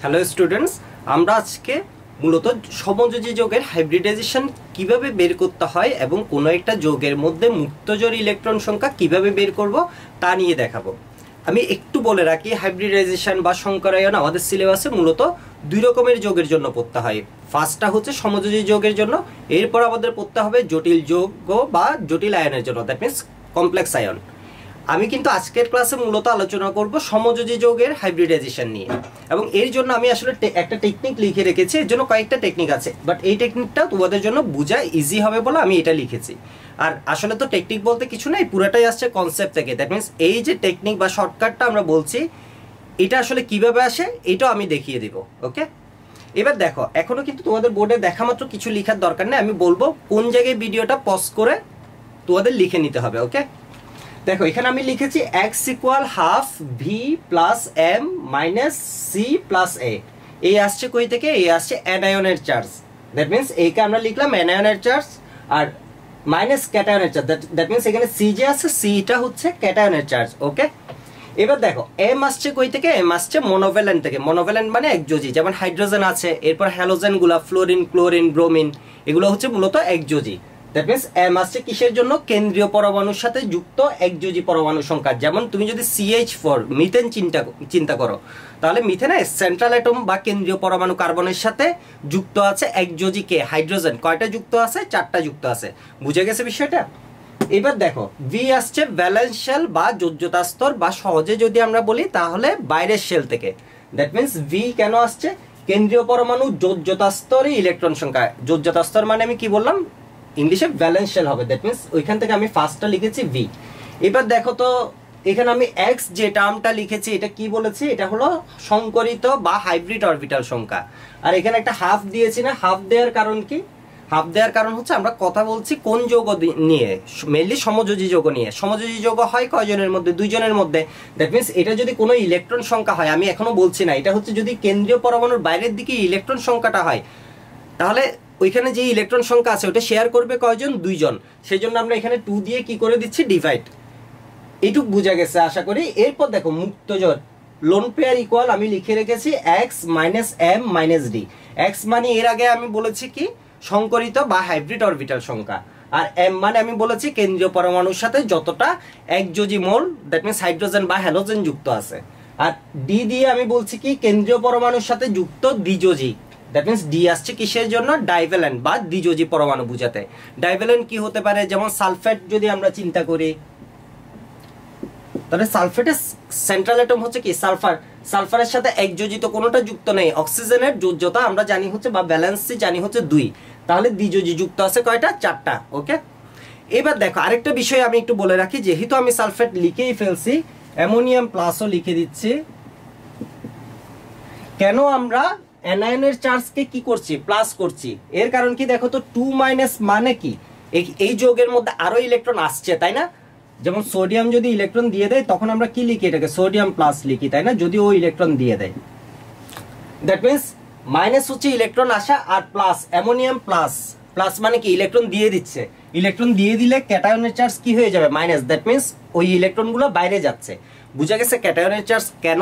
Hello students, আমরা আজকে মূলত সমযোজী যৌগের হাইব্রিডাইজেশন কিভাবে বের করতে হয় এবং কোনো একটা যৌগের মধ্যে মুক্তজোড় ইলেকট্রন সংখ্যা কিভাবে বের করব তা নিয়ে দেখাবো। আমি একটু বলে রাখি, হাইব্রিডাইজেশন বা সংকরায়ন আমাদের সিলেবাসে মূলত দুই রকমের যৌগের জন্য পড়তে হয়। ফার্স্টটা হচ্ছে সমযোজী যৌগের জন্য, এরপর আমাদের পড়তে হবে জটিল যৌগ বা জটিল আয়নের জন্য, দ্যাট মিনস কমপ্লেক্স আয়ন। আমি কিন্তু আজকের ক্লাসে মূলত আলোচনা করব সমযোজী যৌগের হাইব্রিডাইজেশন নিয়ে, এবং এর জন্য আমি আসলে একটা টেকনিক লিখে রেখেছি। এর জন্য কয়েকটা টেকনিক আছে, বাট এই টেকনিকটা তোমাদের জন্য বোঝা ইজি হবে বলে আমি এটা লিখেছি। আর আসলে তো টেকনিক বলতে কিছু নেই, পুরোটাই আসছে কনসেপ্ট থেকে। দ্যাট মিনস এই যে টেকনিক বা শর্টকাটটা আমরা বলছি, এটা আসলে কিভাবে আসে এটাও আমি দেখিয়ে দিব। ওকে, এবার দেখো, এখনো কিন্তু তোমাদের বোর্ডে দেখা মাত্র কিছু লেখার দরকার নেই, আমি বলবো কোন জায়গায় ভিডিওটা পজ করে তোমাদের লিখে নিতে হবে। ওকে, দেখো এখানে আমি লিখেছি x equal half V plus M minus C plus A. এই আসছে কই থেকে? এই আসছে অ্যানায়নের চার্জ। দ্যাট মিনস এইকে আমরা লিখলাম অ্যানায়নের চার্জ, আর মাইনাস ক্যাটায়নের চার্জ। দ্যাট মিনস এখানে সি যে আছে, সিটা হচ্ছে ক্যাটায়নের চার্জ। ওকে, এবার দেখো এম আসছে কই থেকে? এম আসছে মনোভ্যালেন্ট থেকে। মনোভ্যালেন্ট মানে একযোজী, যেমন হাইড্রোজেন আছে, এরপর হ্যালোজেন গুলা ফ্লোরিন, ক্লোরিন, ব্রোমিন, এগুলো হচ্ছে মূলত একযোজী। দ্যাট মিনস এম আসছে কিসের জন্য? কেন্দ্রীয় পরমাণুর সাথে যুক্ত একযোজী পরমাণু সংখ্যা। যেমন তুমি যদি CH4 মিথেন চিন্তা করো, তাহলে মিথেনে সেন্ট্রাল অ্যাটম বা কেন্দ্রীয় পরমাণু কার্বনের সাথে যুক্ত আছে একযোজী কে? হাইড্রোজেন। কয়টা যুক্ত আছে? 4টা যুক্ত আছে। বুঝে গেছে বিষয়টা? এবার দেখো ভি আসছে ভ্যালেন্স শেল বা যোজ্যতা স্তর, বা সহজে যদি আমরা বলি তাহলে বাইরের শেল থেকে। দ্যাট মিনস ভি কেন আসছে? কেন্দ্রীয় পরমাণু যোজ্যতা স্তরে ইলেকট্রন সংখ্যা। যোজ্যতা স্তর মানে আমি কি বললাম? ইংলিশে ভ্যালেন্স শেল হবে। দ্যাট মিনস ওইখান থেকে আমি ফার্স্টটা লিখেছি ভি। এবার দেখো তো এখানে আমি এক্স যে টার্মটা লিখেছি, এটা কি বলেছি? এটা হলো সংকরিত বা হাইব্রিড অরবিটাল সংখ্যা। আর এখানে একটা হাফ দিয়েছি না? হাফ দেওয়ার কারণ কি? হাফ দেওয়ার কারণ হচ্ছে আমরা কথা বলছি কোন যৌগ নিয়ে? মেইনলি সমযোজী যৌগ নিয়ে। সমযোজী যৌগ হয় কয়জনের মধ্যে? দুইজনের মধ্যে। দ্যাট মিনস এটা যদি কোনো ইলেকট্রন সংখ্যা হয়, আমি এখনো বলছি না, এটা হচ্ছে যদি কেন্দ্রীয় পরমাণুর বাইরের দিকে ইলেকট্রন সংখ্যাটা হয়, তাহলে ওইখানে যে ইলেকট্রন সংখ্যা আছে ওটা শেয়ার করবে কয়জন? দুইজন। সেই জন্য আমরা এখানে 2 দিয়ে কি করে দিচ্ছি? ডিভাইড। এইটুক বোঝা গেছে আশা করি। এরপর দেখো মুক্তজোড় লোন পেয়ার ইকুয়াল আমি লিখে রেখেছি X minus M minus D. X মানে এর আগে আমি বলেছি কি? সংকরিত বা হাইব্রিড অরবিটাল সংখ্যা। আর এম মানে আমি বলেছি কেন্দ্রীয় পরমাণুর সাথে যতটা একযোজী মোল, দ্যাট মিনস হাইড্রোজেন বা হ্যালোজেন যুক্ত আছে। আর ডি দিয়ে আমি বলছি কি? কেন্দ্রীয় পরমাণুর সাথে যুক্ত দ্বিযোজী। দ্যাট মিনস ডি আসছে কিসের জন্য? ডাইভ্যালেন্ট বা দ্বিযোজী পরমাণু বুঝাতে। ডাইভ্যালেন্ট কি হতে পারে? যেমন সালফেট যদি আমরা চিন্তা করি, তাহলে সালফেটের সেন্ট্রাল অ্যাটম হচ্ছে কি? সালফার। সালফারের সাথে একযোজী তো কোনোটা যুক্ত নেই। অক্সিজেনের যোজ্যতা আমরা জানি হচ্ছে বা ব্যালেন্সি জানি হচ্ছে 2, তাহলে দ্বিযোজী যুক্ত আছে কয়টা? 4টা। ওকে, এবার দেখো আরেকটা বিষয় আমি একটু বলে রাখি, যেহেতু আমি সালফেট লিখেই ফেলছি, অ্যামোনিয়াম প্লাসও লিখে দিচ্ছি। কেন আমরা অ্যানায়নের চার্জকে কি করছি? প্লাস করছি। এর কারণ কি? দেখো তো 2 মাইনাস মানে কি? এই যৌগের মধ্যে আরো ইলেকট্রন আসছে, তাই না? যেমন সোডিয়াম যদি ইলেকট্রন দিয়ে দেয়, তখন আমরা কি লিখি? এটাকে সোডিয়াম প্লাস লিখি, তাই না? যদি ও ইলেকট্রন দিয়ে দেয়। দ্যাট মিনস মাইনাস হচ্ছে ইলেকট্রন আসা, আর প্লাস অ্যামোনিয়াম প্লাস। প্লাস মানে কি? ইলেকট্রন দিয়ে দিচ্ছে। ইলেকট্রন দিয়ে দিলে ক্যাটায়নের চার্জ কি হয়ে যাবে? মাইনাস। দ্যাট মিনস ওই ইলেকট্রনগুলো বাইরে যাচ্ছে। বুঝা গেছে ক্যাটায়নের চার্জ কেন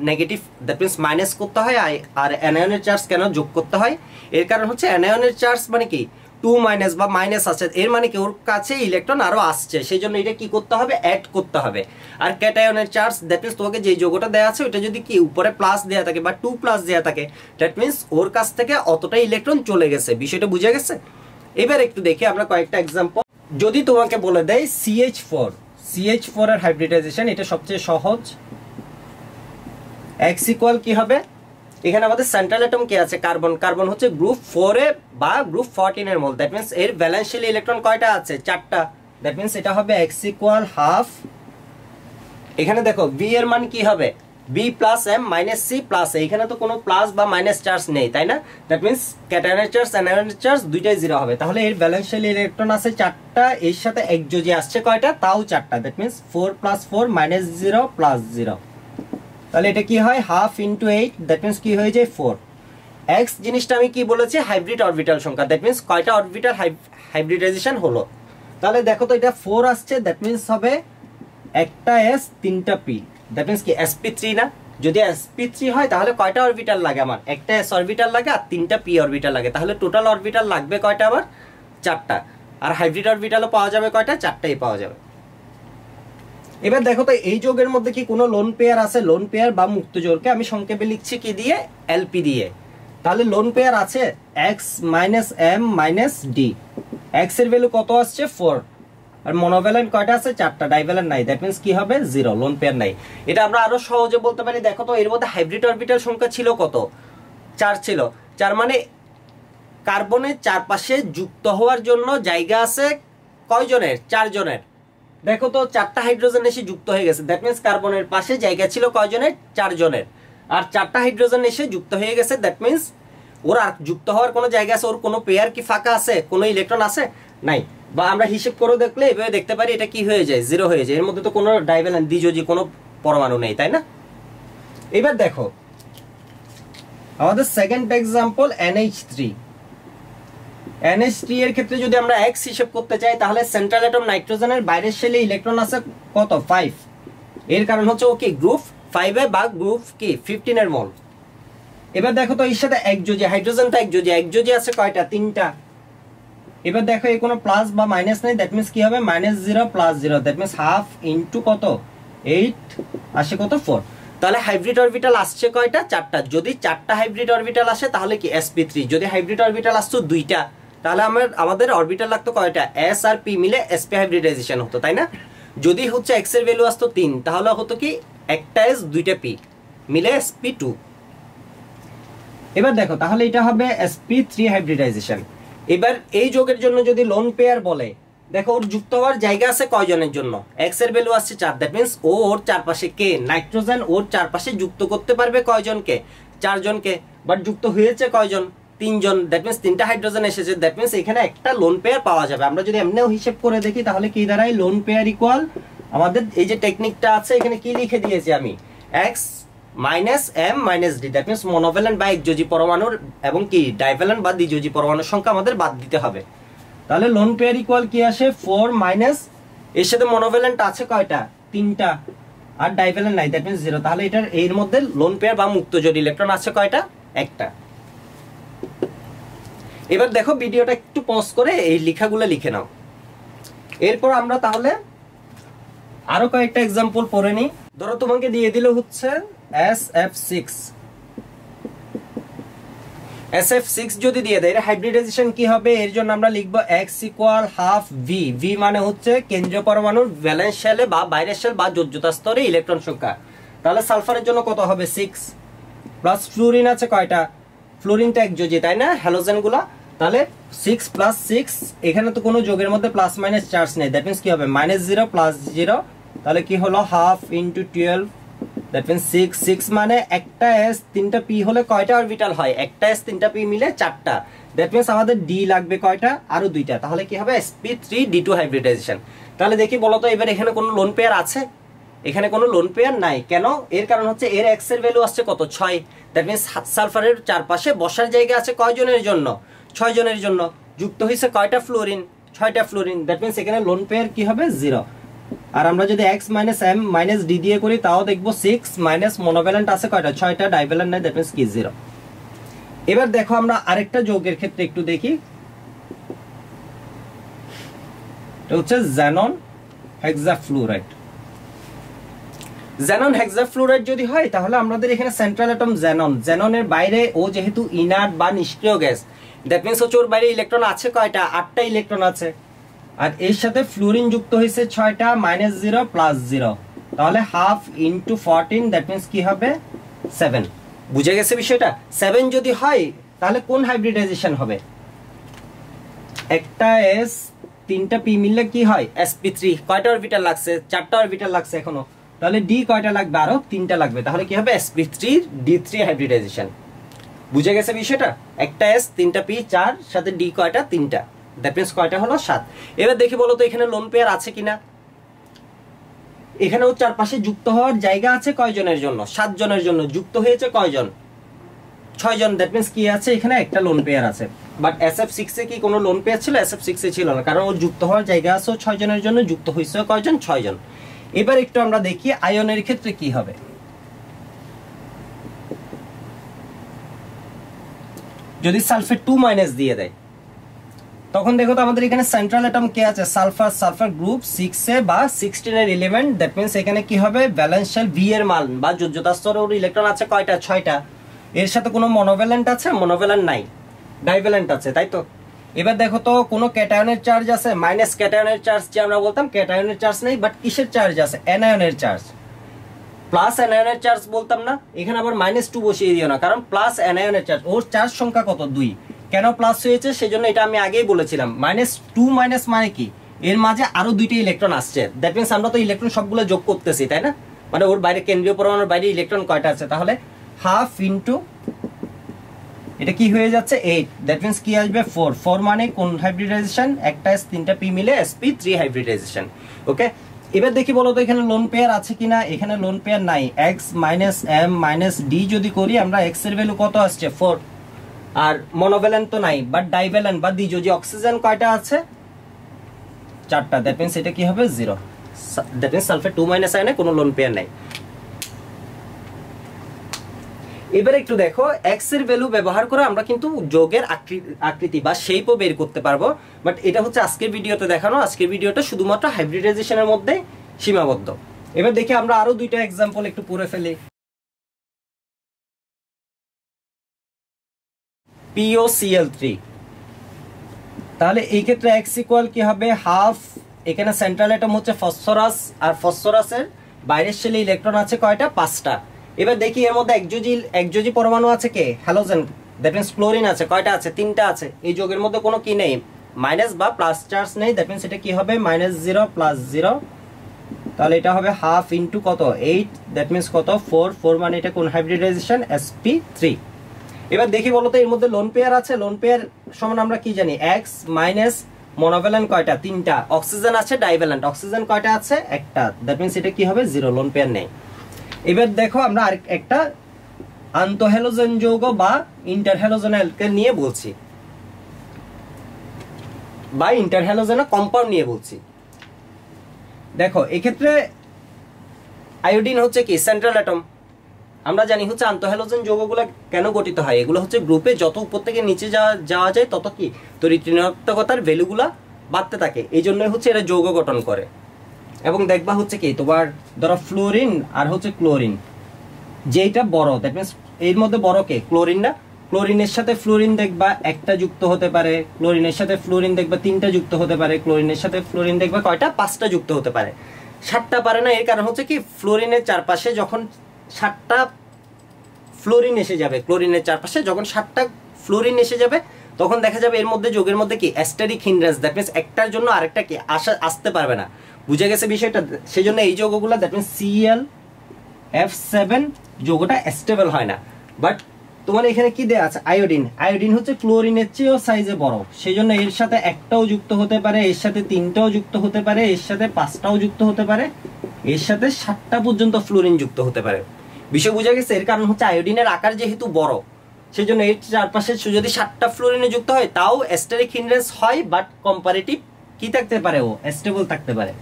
নেগেটিভ, দ্যাট মিনস মাইনাস করতে হয়, আর অ্যানায়নের চার্জ কেন যোগ করতে হয়? এর কারণ হচ্ছে অ্যানায়নের চার্জ মানে কি? 2 মাইনাস বা মাইনাস আছে, এর মানে কি? ওর কাছে ইলেকট্রন আরো আসছে, সেই জন্য এটা কি করতে হবে? অ্যাড করতে হবে। আর ক্যাটায়নের চার্জ, দ্যাট মিনস তোমাকে যে যৌগটা দেওয়া আছে ওটা যদি কি উপরে প্লাস দেওয়া থাকে বা 2 প্লাস দেওয়া থাকে, দ্যাট মিনস ওর কাছ থেকে অতটা ইলেকট্রন চলে গেছে। বিষয়টা বুঝা গেছে? এবার একটু দেখি আমরা কয়েকটা এক্সাম্পল। যদি তোমাকে বলে দেয় CH4 এর হাইব্রিডাইজেশন, এটা সবচেয়ে সহজ। x ইকুয়াল কি হবে? এখানে আমাদের সেন্ট্রাল অ্যাটম কি আছে? কার্বন। কার্বন হচ্ছে গ্রুপ 4 এ বা গ্রুপ 14 এর মোল। দ্যাট মিনস এর ভ্যালেন্সিয়াল ইলেকট্রন কয়টা আছে? 4টা। দ্যাট মিনস এটা হবে x ইকুয়াল হাফ। এখানে দেখো v এর মান কি হবে? b plus m minus c plus a। এখানে তো কোনো প্লাস বা মাইনাস চার্জ নেই, তাই না? দ্যাট মিনস ক্যাটায়নের চার্জ অ্যানায়নের চার্জ দুইটাই 0 হবে। তাহলে এর ভ্যালেন্সিয়াল ইলেকট্রন আছে 4টা, এর সাথে একযোজী আসছে কয়টা? তাও 4টা। That means 4 plus 4 minus 0 plus 0। তাহলে এটা কি হয়? হাফ ইন্টু 8, দ্যাট মিনস কি হয়ে যায়? 4। এক্স জিনিসটা আমি কি বলেছি? হাইব্রিড অরবিটাল সংখ্যা। দ্যাট মিনস কয়টা অরবিটাল হাইব্রিডাইজেশন হলো? তাহলে দেখো তো এটা 4 আসছে, দ্যাট মিনস হবে একটা s 3টা p। দ্যাট মিনস কি? sp3 না? যদি sp3 হয় তাহলে কয়টা অরবিটাল লাগে আমার? একটা s অরবিটাল লাগে আর তিনটা p অরবিটাল লাগে। তাহলে টোটাল অরবিটাল লাগবে কয়টা আমার? চারটা। আর হাইব্রিড অরবিটালও পাওয়া যাবে কয়টা? চারটাই পাওয়া যাবে। এবার দেখো তো এই যৌগের মধ্যে কি কোনো লোন পেয়ার আছে? লোন পেয়ার বা মুক্ত জোড়কে আমি সংক্ষেপে লিখছি কি দিয়ে? lp দিয়ে। তাহলে লোন পেয়ার আছে x - m - d। x এর ভ্যালু কত আসছে? 4। আর মনোভ্যালেন্ট কয়টা আছে? চারটা। ডাইভ্যালেন্ট নাই, দ্যাট মিন্স কি হবে? 0, লোন পেয়ার নাই। এটা আমরা আরো সহজে বলতে পারি, দেখো তো এর মধ্যে হাইব্রিড অরবিটাল সংখ্যা ছিল কত? 4 ছিল। 4 মানে কার্বনের চারপাশে যুক্ত হওয়ার জন্য জায়গা আছে কয়জনের? 4 জনের। দেখো তো 4টা হাইড্রোজেন এসে যুক্ত হয়ে গেছে, দ্যাট মিন্স কার্বনের পাশে জায়গা ছিল কয়জনের? 4 জনের। আর 4টা হাইড্রোজেন এসে যুক্ত হয়ে গেছে, দ্যাট মিন্স ওর আর যুক্ত হওয়ার কোনো জায়গা আছে? ওর কোনো পেয়ার কি ফাঁকা আছে? কোনো ইলেকট্রন আছে? নাই। বা আমরা হিসেব করে দেখলে এভাবে দেখতে পারি এটা কি হয়ে যায়? 0 হয়ে যায়। এর মধ্যে তো কোনো ডাইভ্যালেন্ট দ্বিযোজী কোনো পরমাণু নেই, তাই না? এবার দেখো আমাদের সেকেন্ড এক্সাম্পল NH3। NH3 এর ক্ষেত্রে যদি আমরা x হিসেব করতে চাই তাহলে সেন্ট্রাল অ্যাটম নাইট্রোজেনের বাইরের শেলে ইলেকট্রন আছে কত? 5। এর কারণ হচ্ছে ও কি গ্রুপ 5 এ বা গ্রুপ কি 15 এর মল। এবার দেখো তো এর সাথে একযোজী, হাইড্রোজেন তো একযোজী, একযোজী আছে কয়টা? 3টা। এবার দেখো এই কোনো প্লাস বা মাইনাস নেই, দ্যাট মিন্স কি হবে? -0 + 0, দ্যাট মিন্স হাফ ইনটু কত? 8 আসে কত? 4। তাহলে হাইব্রিড অরবিটাল আসছে কয়টা? 4টা। যদি 4টা হাইব্রিড অরবিটাল আসে তাহলে কি sp3। যদি হাইব্রিড অরবিটাল আসতো 2টা তাহলে আমাদের অরবিটাল লাগতো কয়টা? s আর p মিলে sp হাইব্রিডাইজেশন হতো, তাই না? যদি হচ্ছে x এর ভ্যালু আসতো 3 তাহলে হতো কি একটা s দুইটা p মিলে sp2। এবার দেখো তাহলে এটা হবে sp3 হাইব্রিডাইজেশন। এবার এই যৌগের জন্য যদি লোন পেয়ার বলে, দেখো ওর যুক্ত হওয়ার জায়গা আছে কয়জনের জন্য? x এর ভ্যালু আসছে 4, দ্যাট মিন্স ও ওর চারপাশে কে নাইট্রোজেন ওর চারপাশে যুক্ত করতে পারবে কয়জনকে? 4 জনকে। বাট যুক্ত হয়েছে কয়জন? 3 জন, দ্যাট মিন্স 3টা হাইড্রোজেন এসেছে, দ্যাট মিন্স এখানে একটা লোন পেয়ার পাওয়া যাবে। আমরা যদি এমনিও হিসাব করে দেখি তাহলে কি দাঁড়ায়? লোন পেয়ার ইকুয়াল আমাদের এই যে টেকনিকটা আছে এখানে কি লিখে দিয়েছি আমি? x - m - d, that means monovalent বা একযোজী পরমাণুর এবং কি ডাইভ্যালেন্ট বা দ্বিযোজী পরমাণুর সংখ্যা আমাদের বাদ দিতে হবে। তাহলে লোন পেয়ার ইকুয়াল কি আসে? 4 মাইনাস এর সাথে মনোভ্যালেন্ট আছে কয়টা? 3টা। আর ডাইভ্যালেন্ট নাই, দ্যাট মিন্স 0। তাহলে এটার এর মধ্যে লোন পেয়ার বা মুক্ত জোড় ইলেকট্রন আছে কয়টা? একটা। এবার দেখো ভিডিওটা একটু পজ করে এই লেখাগুলো লিখে নাও। এরপর আমরা তাহলে আরো কয়েকটা एग्जांपल পড়ে নি। ধরো তোমাকে দিয়ে দিল হচ্ছে SF6। SF6 যদি দিয়ে দেয় এর হাইব্রিডাইজেশন কি হবে? এর জন্য আমরা লিখব x = হাফ v। v মানে হচ্ছে কেন্দ্রীয় পরমাণুর ভ্যালেন্স শেলে বা বাইরের শেল বা যোজ্যতা স্তরে ইলেকট্রন সংখ্যা। তাহলে সালফারের জন্য কত হবে? 6 প্লাস ফ্লুরিন আছে কয়টা? ফ্লুরিনটা একযোজী, তাই না? হ্যালোজেনগুলো। তাহলে 6 + 6, এখানে তো কোনো যোগের মধ্যে প্লাস মাইনাস চার্জ নেই, দ্যাট মিন্স কি হবে? -0 + 0, তাহলে কি হলো? Half into 12, that means 6। 6 মানে একটা s 3টা p হলে কয়টা অরবিটাল হয়? একটা s 3টা p মিলে 4টা, দ্যাট মিন্স আমাদের d লাগবে কয়টা? আরো 2টা। তাহলে কি হবে? sp3d2 hybridization. তাহলে দেখি বলো তো এবার এখানে কোনো লোন পেয়ার আছে? এখানে কোনো লোন পেয়ার নাই। কেন? এর কারণ হচ্ছে এর x এর ভ্যালু আসছে কত? 6, দ্যাট মিন্স সালফারের চারপাশে বসার জায়গা আছে কয়জনের জন্য? 6 জনের জন্য। যুক্ত হয়েছে কয়টা ফ্লোরিন? 6টা ফ্লোরিন, দ্যাট মিন্স এখানে লোন পেয়ার কি হবে? 0। আর আমরা যদি x - m - d দিয়ে করি তাও দেখবো 6 মাইনাস মনোভ্যালেন্ট আছে কয়টা? 6টা, ডাইভ্যালেন্ট নাই, দ্যাট মিন্স কি 0। এবার দেখো আমরা আরেকটা যৌগের ক্ষেত্রে একটু দেখি, এটা হচ্ছে xenon hexafluoride। xenon hexafluoride যদি হয় তাহলে আমাদের এখানে সেন্ট্রাল অ্যাটম xenon, xenonএর বাইরে ও যেহেতু ইনার্ট বা নিষ্ক্রিয় গ্যাস, দ্যাট মিন্স হচ্ছে ওর বাইরে ইলেকট্রন আছে কয়টা? 8টা ইলেকট্রন আছে। আর এর সাথে ফ্লুরিন যুক্ত হয়েছে 6টা, -0 + 0, তাহলে হাফ ইনটু 14, দ্যাট মিন্স কি হবে? 7। বুঝে গেছে বিষয়টা? 7 যদি হয় তাহলে কোন হাইব্রিডাইজেশন হবে? একটা s 3টা p মিললে কি হয়? sp3। কয়টা অরবিটাল লাগছে? 4টা অরবিটাল লাগছে এখনো। তাহলে d কয়টা লাগবে? আরো 3টা লাগবে। তাহলে কি হবে? sp3d3 hybridization. বুঝে গেছে বিষয়টা? একটা s 3টা p 4 সাথে d কয়টা? 3টা, দ্যাট মিন্স কয়টা হলো? 7। এবার দেখি বলো তো এখানে লোন পেয়ার আছে কিনা। এখানেও চারপাশে যুক্ত হওয়ার জায়গা আছে কয়জনের জন্য? 7 জনের জন্য। যুক্ত হয়েছে কয়জন? 6 জন, দ্যাট মিন্স কি আছে? এখানে একটা লোন পেয়ার আছে। বাট SF6 এ কি কোনো লোন পেয়ার ছিল? SF6 এ ছিল না, কারণ ও যুক্ত হওয়ার জায়গা আছে 6 জনের জন্য। যুক্ত হয়েছে কয়জন? 6 জন। এবার একটু আমরা দেখি আয়নের ক্ষেত্রে কি হবে। যদি সালফেট 2 মাইনাস দিয়ে দেয়, তখন দেখো তো আমাদের এখানে সেন্ট্রাল অ্যাটম কে আছে, সালফার, সালফার গ্রুপ 6 এ বা 16 এর এলিমেন্ট। দ্যাট মিন্স এখানে কি হবে, ভ্যালেন্স শেল ভি এর মান বা যোজ্যতা স্তরে ওর ইলেকট্রন আছে কয়টা, 6টা। এর সাথে কোনো মনোভ্যালেন্ট আছে, মনোভ্যালেন্ট নাই, ডাইভ্যালেন্ট আছে, তাই তো। এবার দেখো তো কোনো ক্যাটায়নের চার্জ আছে, মাইনাস ক্যাটায়নের চার্জ যে আমরা বলতাম, ক্যাটায়নের চার্জ নেই, বাট কিসের চার্জ আছে, অ্যানায়নের চার্জ। প্লাস অ্যানায়নের চার্জ বলতাম না, এখানে আবার -2 বসিয়ে দিও না, কারণ প্লাস অ্যানায়নের চার্জ, ওর চার্জ সংখ্যা কত, 2। কেন প্লাস হয়েছে, সেজন্য এটা আমি আগেই বলেছিলাম। -2 মাইনাস মানে কি, এর মাঝে আরো 2টা ইলেকট্রন আসছে। দ্যাট মিন্স আমরা তো ইলেকট্রন সবগুলো যোগ করতেছি, তাই না। মানে ওর বাইরে, কেন্দ্রীয় পরমাণুর বাইরে ইলেকট্রন কয়টা আছে, তাহলে হাফ ইন্টু এটা কি হয়ে যাচ্ছে 8। দ্যাট মিন্স কি আসবে 4। 4 মানে কোন হাইব্রিডাইজেশন, একটা S 3টা P মিলে sp3 হাইব্রিডাইজেশন। ওকে, এবার দেখি বলো তো এখানে লোন পেয়ার আছে কিনা। এখানে লোন পেয়ার নাই। x - m - d যদি করি আমরা, x এর ভ্যালু কত আসছে 4। আর মনোভ্যালেন্ট তো নাই, বাট ডাইভ্যালেন্ট বা দ্বিযোজী অক্সিজেন কয়টা আছে, 4টা। দ্যাট মিন্স এটা কি হবে 0। দ্যাট মিন্স সালফেট 2 মাইনাস আয়নে কোনো লোন পেয়ার নাই। এবার একটু দেখো, এক্স এর ভ্যালু ব্যবহার করে আমরা কিন্তু যৌগের আকৃতি বা শেপও বের করতে পারবো, বাট এটা হচ্ছে আজকের ভিডিওতে দেখানো। আজকের ভিডিওটা শুধুমাত্র হাইব্রিডাইজেশনের মধ্যে সীমাবদ্ধ। এবার দেখি আমরা আরো 2টা এক্সাম্পল একটু পড়ে ফেলি। POCl3, তাহলে এই ক্ষেত্রে x ইকুয়াল কি হবে, হাফ। এখানে সেন্ট্রাল অ্যাটম হচ্ছে ফসফরাস, আর ফসফরাসের বাইরের শেলে ইলেকট্রন আছে কয়টা, 5টা। এবার দেখি এর মধ্যে একযোজি পরমাণু আছে কে, হ্যালোজেন। দ্যাট মিন্স ক্লোরিন আছে কয়টা আছে, 3টা আছে। এই যৌগের মধ্যে কোনো কি নেই, মাইনাস বা প্লাস চার্জ নেই। দ্যাট মিন্স এটা কি হবে, -0 + 0। তাহলে এটা হবে হাফ ইন্টু কত, 8। দ্যাট মিন্স কত, 4। 4 মানে এটা কোন হাইব্রিডাইজেশন, sp3। এবার দেখি বলো তো এর মধ্যে লোন পেয়ার আছে। লোন পেয়ার সমান আমরা কি জানি, x মাইনাস মনোভ্যালেন্ট কয়টা, 3টা। অক্সিজেন আছে, ডাইভ্যালেন্ট অক্সিজেন কয়টা আছে, একটা। দ্যাট মিন্স এটা কি হবে 0, লোন পেয়ার নেই। এবার দেখো আমরা আরেকটা আন্তঃহ্যালোজেন যৌগ বা ইন্টারহ্যালোজেন অ্যালকেন নিয়ে বলছি, বা ইন্টারহ্যালোজেন কম্পাউন্ড নিয়ে বলছি। দেখো এক্ষেত্রে আয়োডিন হচ্ছে কি সেন্ট্রাল অ্যাটম। আমরা জানি হচ্ছে আন্তঃহ্যালোজেন যৌগগুলো কেন গঠিত হয়, এগুলো হচ্ছে গ্রুপে যত উপর থেকে নিচে যাওয়া যায় তত কি তড়িৎ ঋণাত্মকতার ভ্যালুগুলা বাড়তে থাকে, এই জন্যই হচ্ছে এরা যৌগ গঠন করে। এবং দেখবা হচ্ছে কি তোমার ধরো ফ্লোরিন আর হচ্ছে ক্লোরিন, যেটা বড়, দ্যাট মিন্স এর মধ্যে বড় কে, ক্লোরিন না। ক্লোরিনের সাথে ফ্লোরিন দেখবা একটা যুক্ত হতে পারে, ক্লোরিনের সাথে ফ্লোরিন দেখবা 3টা যুক্ত হতে পারে, ক্লোরিনের সাথে ফ্লোরিন দেখবা কয়টা, 5টা যুক্ত হতে পারে। 7টা পারে না, এর কারণ হচ্ছে কি ফ্লোরিনের চারপাশে যখন 7টা ফ্লোরিন এসে যাবে, ক্লোরিনের চারপাশে যখন 7টা ফ্লোরিন এসে যাবে, তখন দেখা যাবে এর মধ্যে যোগের মধ্যে কি অ্যাস্টেরিক হিন্ড্রেন্স, দ্যাট মিন্স একটার জন্য আরেকটা কি আসতে পারবে না। বুঝে গেছে বিষয়টা। সেজন্য এই যৌগগুলো দ্যাট মিন্স ClF7 যৌগটা স্টেবল হয় না। বাট তোমার এখানে কি দেয়া আছে, আয়োডিন। আয়োডিন হচ্ছে ক্লোরিনের চেয়েও সাইজে বড়, সেজন্য এর সাথে একটাও যুক্ত হতে পারে, এর সাথে 3টাও যুক্ত হতে পারে, এর সাথে 5টাও যুক্ত হতে পারে, এর সাথে 7টা পর্যন্ত ফ্লোরিন যুক্ত হতে পারে। বিষয় বুঝা গেছে। এর কারণ হচ্ছে আয়োডিনের আকার যেহেতু বড়, সেজন্য এর চারপাশে যদি 7টা ফ্লোরিনে যুক্ত হয় তাও অ্যাস্টেরিক হিন্ড্রেন্স হয়, বাট কম্পারেটিভ কি থাকতে পারে, ও স্টেবল থাকতে পারে।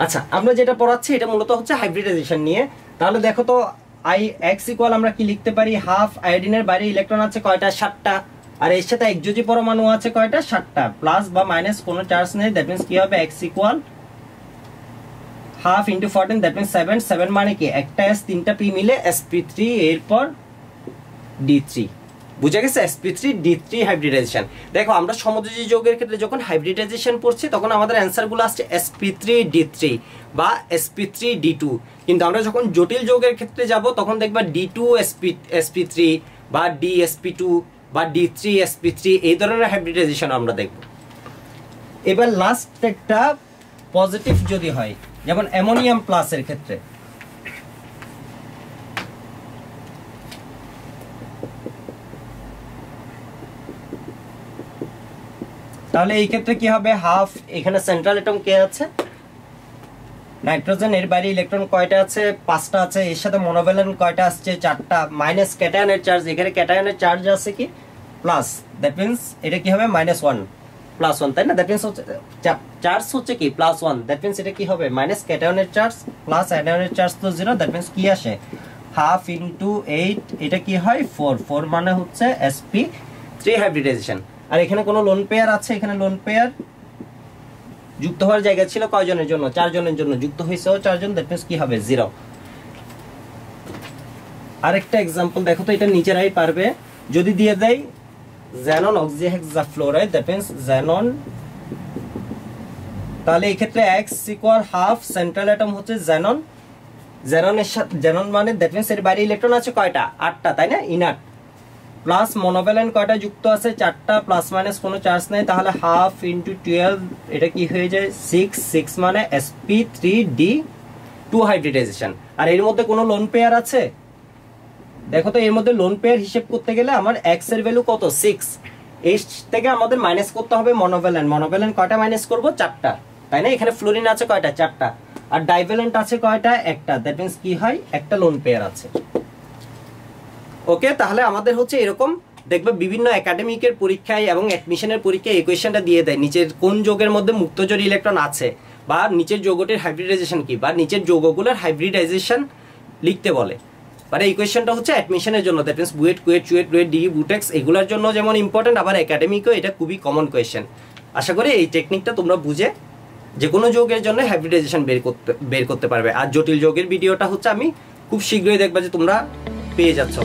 আচ্ছা, আমরা যেটা পড়াচ্ছি এটা মূলত হচ্ছে হাইব্রিডাইজেশন নিয়ে। তাহলে দেখো তো x ইকুয়াল আমরা কি লিখতে পারি, হাফ। আয়োডিনের বাইরে ইলেকট্রন আছে কয়টা, 7টা। আর এর সাথে একযোজি পরমাণু আছে কয়টা, 7টা। প্লাস বা মাইনাস কোনো চার্জ নেই। দ্যাট মিন্স কি হবে, x equal half into 14, that means 7। 7 মানে কি একটা S 3টা P মিলে sp3, এরপর D3। বুঝা গেছে, sp3 D3 হাইব্রিডাইজেশন। দেখো আমরা সমযোজী যৌগের ক্ষেত্রে যখন হাইব্রিডাইজেশন পড়ছি তখন আমাদের অ্যান্সারগুলো আসছে sp3 D3 বা sp3 D2। কিন্তু আমরা যখন জটিল যৌগের ক্ষেত্রে যাব তখন দেখবা D2 sp3 বা Dsp2 বা D3 sp3, এই ধরনের হাইব্রিডাইজেশন আমরা দেখব। এবার লাস্ট একটা পজিটিভ যদি হয়, যেমন অ্যামোনিয়াম প্লাসের ক্ষেত্রে, তাহলে এই ক্ষেত্রে কি হবে, হাফ। এখানে সেন্ট্রাল অ্যাটম কে আছে, নাইট্রোজেন। এর বাইরে ইলেকট্রন কয়টা আছে, 5টা আছে। এর সাথে মনোভ্যালেন্ট কয়টা আসছে, 4টা। মাইনাস ক্যাটায়নের চার্জ, এখানে ক্যাটায়নের চার্জ আছে কি প্লাস, দ্যাট মিন্স এটা কি হবে -1 +1, তাই না। দ্যাট মিন্স হচ্ছে চার্জ হচ্ছে কি +1, দ্যাট মিন্স এটা কি হবে মাইনাস ক্যাটায়নের চার্জ প্লাস অ্যানায়নের চার্জ তো 0, দ্যাট মিন্স কি আসে হাফ ইন্টু 8, এটা কি হয় 4, 4 মানে হচ্ছে sp3 হাইব্রিডাইজেশন। আর এখানে কোনো লোন পেয়ার আছে, এখানে লোন পেয়ার যুক্ত হওয়ার জায়গা ছিল কয়জনের জন্য, 4 জনের জন্য, যুক্ত হয়েছে 4 জন, দ্যাট মিন্স কি হবে 0। আরেকটা एग्जांपल দেখো তো, এটা নিচেরাই পারবে। যদি দিয়ে দেই xenon oxyhexafluoride, that means xenon, তাহলে এই ক্ষেত্রে x equal half, central atom হচ্ছে xenon, xenon-এর সাথে xenon মানে দ্যাট মিন্স এর বাইরে ইলেকট্রন আছে কয়টা, 8টা, তাই না, ইনার্ট। প্লাস মনোভ্যালেন্ট কয়টা যুক্ত আছে, 4টা, প্লাস মাইনাস কোনো চার্জ নাই, তাহলে হাফ ইনটু 12, এটা কি হয়ে যায় 6, 6 মানে sp3d2 হাইব্রিডাইজেশন। আর এর মধ্যে কোনো লোন পেয়ার আছে, দেখো তো এর মধ্যে লোন পেয়ার হিসেব করতে গেলে আমার x এর ভ্যালু কত 6, এই থেকে আমাদের মাইনাস করতে হবে মনোভ্যালেন্ট। মনোভ্যালেন্ট কয়টা মাইনাস করব, 4টা, তাই না। এখানে ফ্লোরিন আছে কয়টা, 4টা। আর ডাইভ্যালেন্ট আছে কয়টা, একটা, দ্যাট মিন্স কি হয় একটা লোন পেয়ার আছে। ওকে, তাহলে আমাদের হচ্ছে এরকম দেখবে বিভিন্ন একাডেমিকের পরীক্ষায় এবং অ্যাডমিশনের পরীক্ষায় এই কোয়েশ্চেনটা দিয়ে দেয়, নিচের কোন যৌগের মধ্যে মুক্তজোড় ইলেকট্রন আছে, বা নিচের যৌগটির হাইব্রিডাইজেশন কি, বা নিচের যৌগগুলোর হাইব্রিডাইজেশন লিখতে বলে। মানে এই কোয়েশ্চেনটা হচ্ছে অ্যাডমিশনের জন্য, দ্যাট মিন্স বুয়েট, কুয়েট, চুয়েট, রুয়েট, ডিই, বুটেক্স এগুলোর জন্য যেমন ইম্পর্টেন্ট, আবার একাডেমিকও এটা খুবই কমন কোয়েশ্চেন। আশা করি এই টেকনিকটা তোমরা বুঝে যে কোনো যৌগের জন্য হাইব্রিডাইজেশন বের করতে পারবে। আর জটিল যৌগের ভিডিওটা হচ্ছে আমি খুব শীঘ্রই দেখবা যে তোমরা পেয়ে যাচ্ছ।